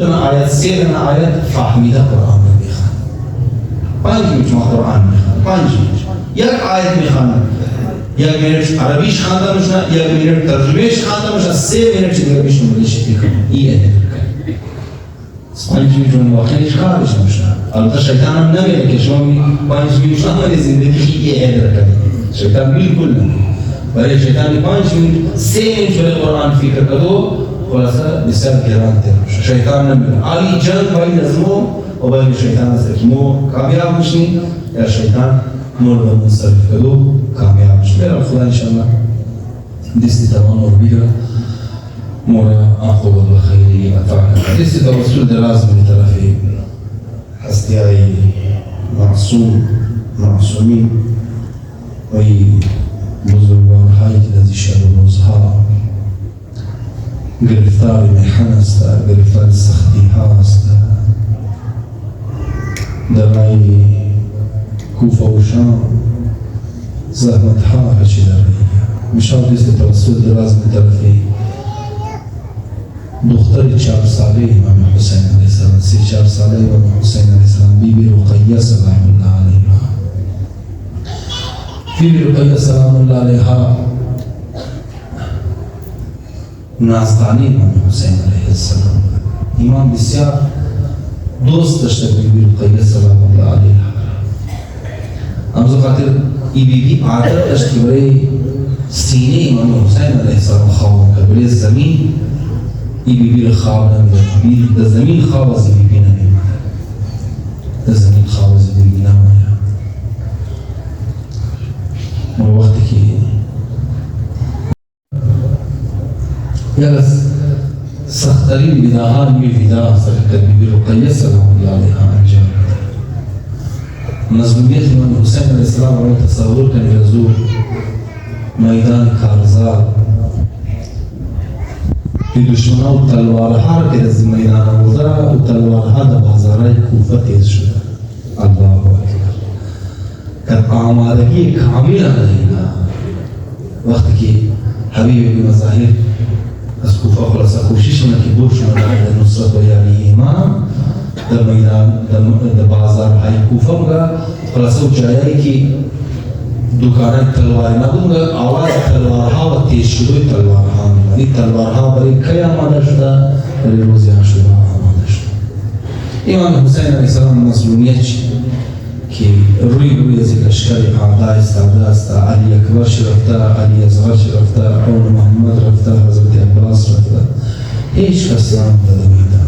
آيات سيدنا آيات فهميدة قرآن بخان 5 منٹ ما قرآن بخان 5 منٹ یک آیت میخوانم 1 منٹ عربیش خوانده میشه 1 منٹ ترجمهش خوانده میشه 3 منٹ عربیش انگلیش میخونم این 5 منٹ واقعیش کارش میشه البته شیطان هم نمیره که شما 5 منٹ عمل زندگی یه ادر کنید شیطان بالکل نمیره برای شیطان 5 منٹ 3 منٹ برای قرآن فکر کدو خلاصه بسیار گران تر شیطان نمیره علی جنگ باید از مو و باید شیطان از که مو کامیاب میشنی یا شیطان مول و منصرف کدو کامیاب میشنی برای خدا انشاءالله دستی توان رو بگیره مورا آخو و خیلی اتاقه دستی توسل دراز من طرفی هستیای معصومین و بزرگوارهایی که در شب و روزها گرفتار محن است، گرفتار سختی هاست در کوفه و شام زحمت ها کشیده رهی میشود دست توسل دراز من طرفی دختر 4 ساله امام حسین علیه السلام 3-4 ساله امام حسین علیه السلام بیبی رقیه سلام الله علیها بیبی رقیه سلام الله علیها نازدانی امام حسین علیه السلام امام بسیار دوست داشته بیبی رقیه سلام الله علیها امروز خاطر ای بیبی عادت داشت که برای سینه امام حسین علیه السلام خواب کرد برای زمین ای بیبی رو خواب نمیده در زمین خواب از ای بیبی نمیده در زمین خواب از ای بیبی نمیده و وقتی که یک از سخت‌ترین بداهان می ودا سرکت بیبی رقیه سلام الله علیها انجام مظلومیت امام حسین علیه السلام رو تصور کنید از او میدان کارزار که دشمنا و تلوارها را که از میدان آوردن و تلوارها در بازارهای کوفه تیز شده الله اکبر که آمادگی کامل علینا وقتی که حبیب بن مظاهر از کوفه خلاصه کوشش کنه که برشون در نصرت و یاری امام در میدان در بازارهای کوفه مگه خلاصه و جایی که دکانه تلواری نبود آواز تلوارها و تیز شده تلوارها این تلوارها برای کی آماده شده؟ برای روز عاشورا آماده شده امام حسین علیه السلام مظلومیت که روی از لشکر اعدای استعده است علی اکبر رفته علی اصغر رفته اون محمد رفته حضرت عباس رفته هیچ کس نبوده میدان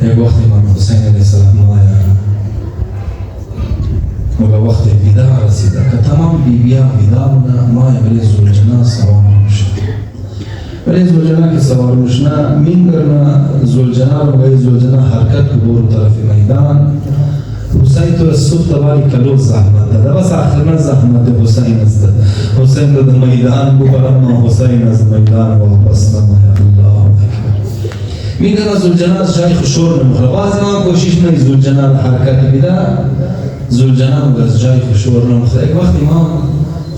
یک وقت امام حسین علیه السلام مگه وقت ودا رسیده که تمام بیبیا ودا بوده ما برای زوجنا سوار میشد برای زوجنا که سوار میشنا میگرنا زوجنا رو برای زوجنا حرکت که بور طرف میدان حسین تو صبح تباری کلو زحمت داده بس آخرنا زحمت حسین است حسین در میدان ببرم ما حسین از میدان واپس نمایا الله اکبر میگرنا زوجنا از جای خشور نمخوره بعضی ما کوشش نمی زوجنا حرکت بیده زوجنا از جای خشور نمخوره یک وقت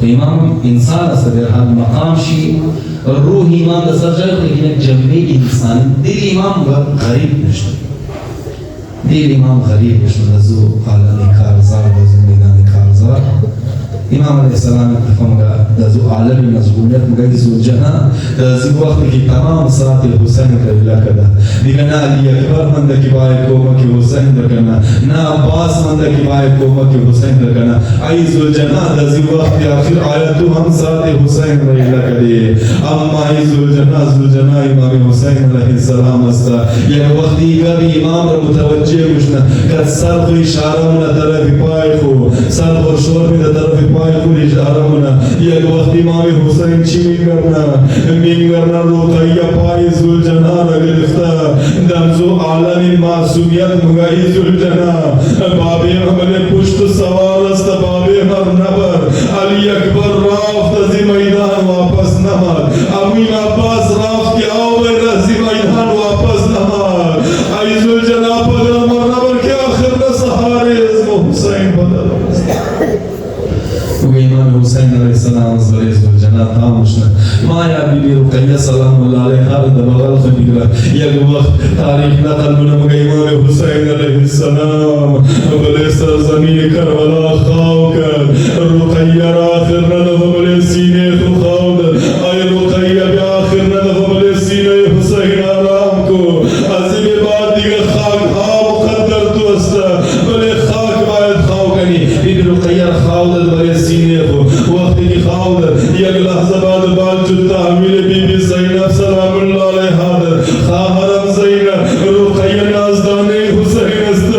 امام انسان است در حال مقام شی روح امام در سر جای لیکن یک جنبه انسان دل امام غریب نشد دل امام غریب نشد از او عالم کارزار و زندگان کارزار امام علیه السلام اتفاق از او عالم مظلومیت مگه زوجنا از این وقت که تمام ساعت حسین قبیله کرده دیگه نه علی اکبر منده که باید کمک حسین بکنه نه عباس منده که باید کمک حسین بکنه ای زوجنا از این وقت آخر آیتو هم ساعت حسین قبیله کرده اما ای زوجنا امام حسین علیه السلام است یک وقتی که امام را متوجه بشنه که سر خو اشاره مونه طرف پای خو سر خو شور می در طرف پای خو اشاره مونه یک وقت امام حسین چی میگرنا رقیه پای زوجنا را گرفته در زو عالم معصومیت مگاهی زوجنا بابی عمل پشت سوار است بابی هر نبر علی اکبر رافت از میدان واپس نماد امین عباس رافت که آوی رازی میدان واپس نماد ای زوجنا پدر مرنبر که آخر نسحاری از حسین بدل امام حسین علیه السلام از برای زوجنا تامشنا ما یا بیبی رقیه سلام الله علیها در بغل خو میگره یک وقت تاریخ نقل کنم که امام حسین علیه السلام بله سرزمین کربلا خاک رقیه را آخر ندفع بله سینه تو خود ای رقیه بی آخر ندفع بله سینه حسین آرام کو از این بعد دیگه خاک ها مقدر تو است بله خاک باید خاکنی بی رقیه خود بله سینه خو وقتی که خود یک لحظه بعد باوجود تحمیل بی بی زینب سلام الله علیها خواهرم زینب رقیه نازدانه حسین است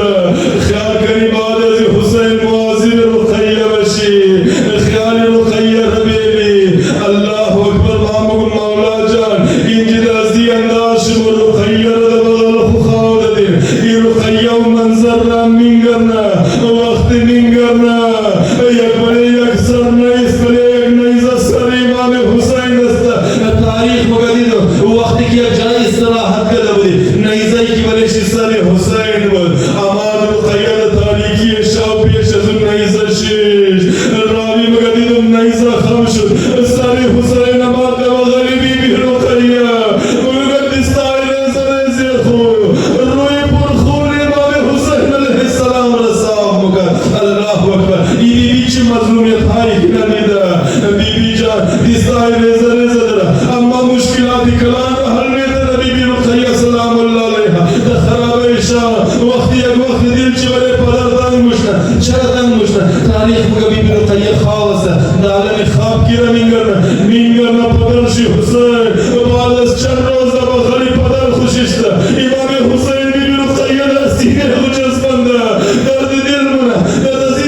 خیال کنی بعد از حسین مواظب رقیه بشی خیال رقیه حبیبی الله اکبر مامون مولا جان اینجا دستی انداز شما رقیه را بغل خود دین این رقیه و منظر را مینگرنا وقت مینگرنا یک بله یک سر نیست بله یک نیزه سر امام حسین است تاریخ مگدید وقتی که یک جای استراحت کرده بودی نیزه کی بلش سر حسین بود اماد رقیه تاریخی شب پیش از اون نیزه شیش راوی مگدید نیزه خم شد سر حسین اماد و غریبی بی رقیه مگد دستای نیزه نیزه خو روی پر خون امام حسین علیه السلام را صاف مکن الله اکبر ای بی بی چه مظلومیت هایی کنیده بی بی جان دستای نیزه نیزه داره اما مشکلاتی کلان حل نیده بی بی رقیه سلام الله علیها در خراب ایشا وقتی یک وقت دل چه بره پدر دنگ مشنه چرا دنگ مشنه تاریخ مگه بی بی رقیه خالصه در عالم خواب کیره مینگرنه پدرشی حسین بعد از چند روز با خلی پدر خوششته امام حسین بی بی رقیه در سینه خوشسپنده درد دل منه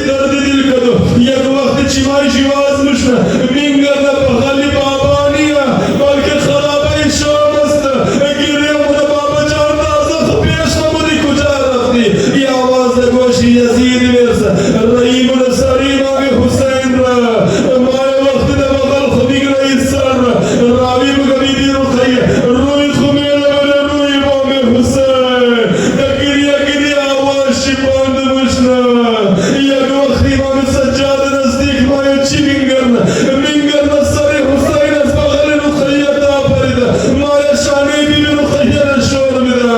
درد دل کدو یک وقت چیمای جواز مشنه مینگرنه بخلی بابانیه بلکه خرابه شام است گیره منه بابا جان تازه پیش نمودی کجا رفتی ای آواز گوشی یزید برسه رئی منه سر امام حسین را مای وقت ده بغل خبیگ رئی سر راوی مگبی بی رقیه روی خمیل بله روی امام حسین گریه آواز شپاند مشنه یک وقت امام سجاد نزدیک مای چی مینگرنه سر حسین از بغل رقیه تا پریده مای شانه بی بی رقیه را شور میده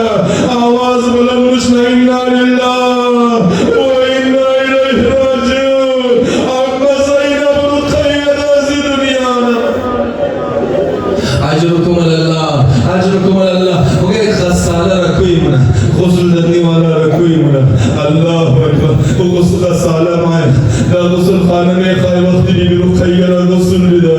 آواز بلند مشنه انا لله و انا الیه راجعون اما زینب رقیه دازی دنیا اجرکم الله وگه خساله را کوئی منه غسل دنی والا را کوئی منه الله اکبر و غسل خساله مای در غسل خانه میں خواهی وقتی بی بی رقیه را غسل بده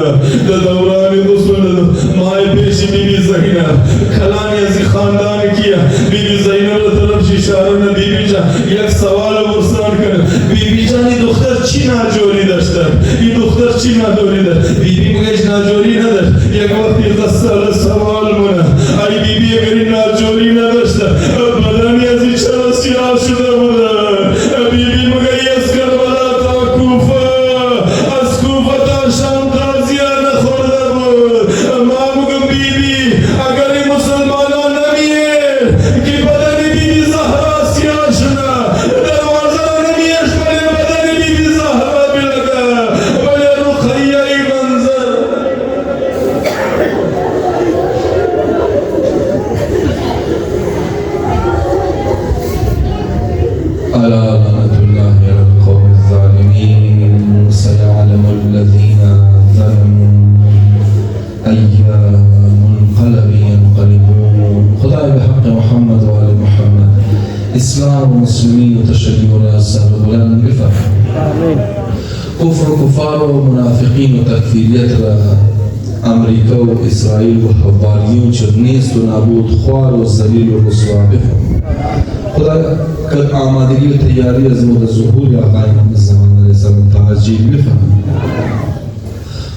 در دورانی غسل بده مای پیشی بی بی زینب کلانی ازی خاندان کیا بی بی زینب را طرف اشاره نه بی بی جان یک سوال برسان کنه بی بی جان این دختر چی ناجوری داشته بی بی مگهش ناجوری نداشت یک وقتی قصه سوال منه ای بی بی اگر این ناجوری نداشته بدنی ازی چرا سیاه شده بوده بی بی مگه از کربلا تا کوفه از کوفه تا شام تازیه نخورده بود ما مگم بی بی اگر این مسلمانان نمیه که بدن بی بی زهرا سیاه شده دروازه نمیش بله بدن بی بی زهرا بلگه بله رقیه ای منظر ألا لعنة الله على القوم الظالمين سيعلم الذين ظلموا أي منقلب ينقلبون خدای بحق محمد و آل محمد اسلام و مسلمین و تشیع و سر بلند بفرمایید کفر و کفار و منافقین و تکفیریت را امریکا و اسرائیل و حواریون چه نیست و نابود خوار و ذلیل و رسوا بفرمایید خدا که آمادگی و تیاری از مورد ظهور آقای امام زمان علیه السلام تعجیل بفرمایید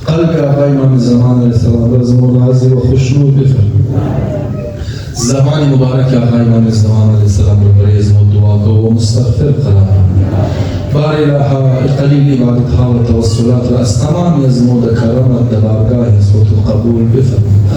قلب آقای امام زمان علیه السلام از مورد حاضر و خشنود بفرمایید زمان مبارک آقای امام زمان علیه السلام را برای از مورد دعا و مستغفر قرار بار الها قلیل عبادتها و توسلات را از تمام از مورد کرامت در بارگاه صوت قبول بفرمایید